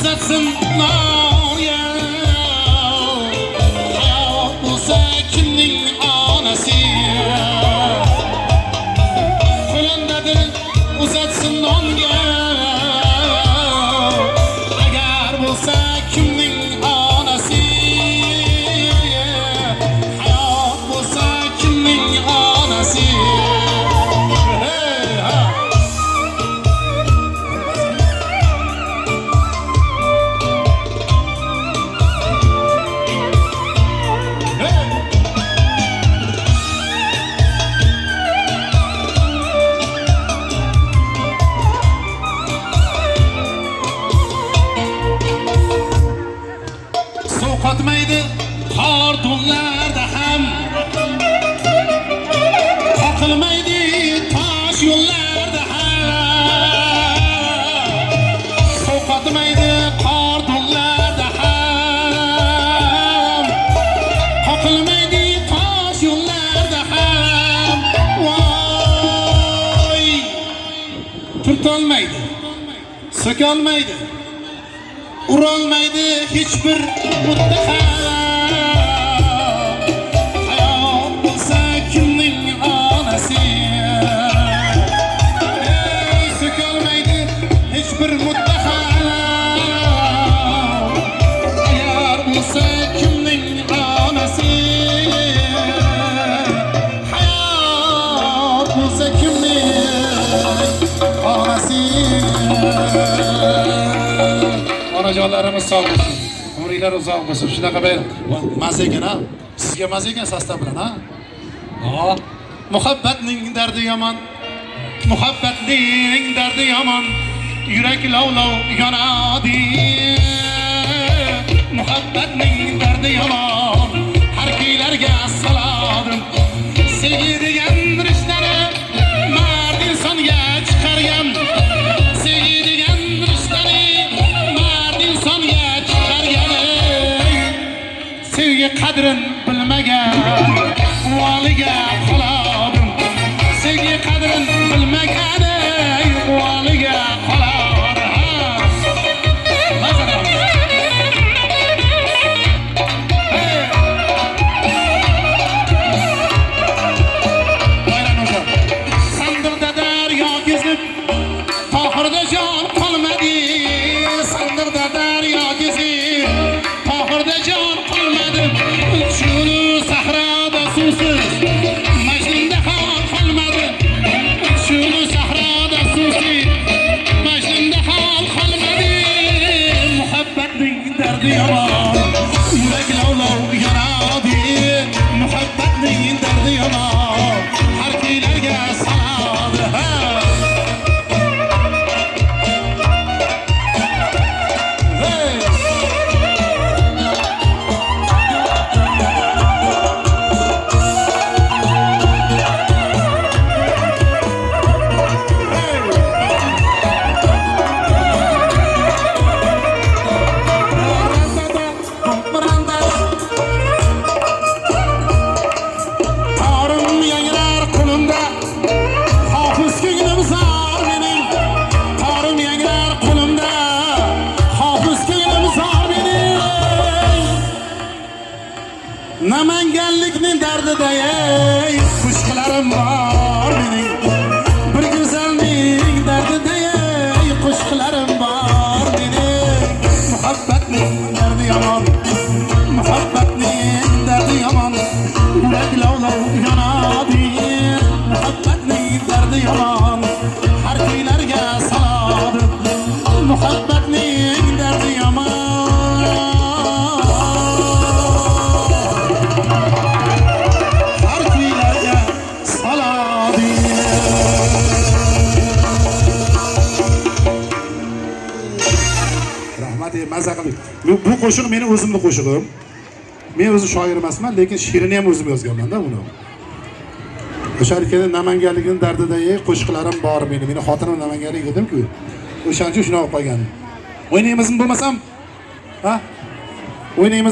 uzatsın ya. Hayat bulsa kimning onasi, qo'lindadir uzatsın ya. Agar bo'lsa kimning onasi, hayot bo'lsa kimning onasi. Qotmaydi qor do'llarda ham, qoqilmaydi tosh yo'llarda ham. Qotmaydi qor do'llarda ham, qoqilmaydi tosh yo'llarda ham. Voy, turtolmaydi, so'kolmaydi, urolmaydi hiçbir muttaham. Hayot bo'lsa kimning onasi, so'kolmaydi hiçbir muttaham. Agar bo'lsa kimning onasi, hayot bo'lsa kimning onasi. Onajonlarimiz sog' bo'lsin, umringlar uzoq bo'lsin. Shunaqa bayram mazza ekan ha. Sizga mazza ekan sostav bilan ha. Muhabbatning dardi yomon, muhabbatning dardi yomon, yurak lovlov yonadi. Muhabbatning dardi yomon, har kuylarga saladim. Sevgi degan rishtani mard insonga chiqargan. Sevgi degan rishtani insonga chiqargan. Sevgi qadrin bilmagan valiga qoladim. Sevgi qadrin bilmagan valiga qoladim. Sandiqda daryo kezib tohirda jon qolmadi. Sandiqda daryo kezib tohirda jon qolmadi. Chulu sahroda suvsiz Majnunda hol qolmadi. Chulu sahroda suvsiz Majnunda hol qolmadi. Muhabbatning dardi yomon, yurak lovlov yonadi. Muhabbatning dardi yomon, har kuylarga salodi. Namanganlikning dardida ey qo'shiqlarim bor mening. Bir go'zalning dardida ey qo'shiqlarim bor mening. Muhabbatning dardi yomon, muhabbatning dardi yomon, yurak lovlov yonadi. Muhabbatning dardi yomon, har kuylarga salodi. Muhabbatning dardi yomon, mazza qilib. Bu qo'shiq meni o'zimning qo'shig'im. Men o'zi shoir emasman, lekin she'rini ham o'zim yozganman-da buni. O'sha erkakning namanganligini dardida qo'shiqlarim bor meni. Meni xotinim namanganlik edim-ku. O'shancha shuna olib qo'ygan. O'ynaymizmi bo'lmasam? Ha? O'ynaymiz.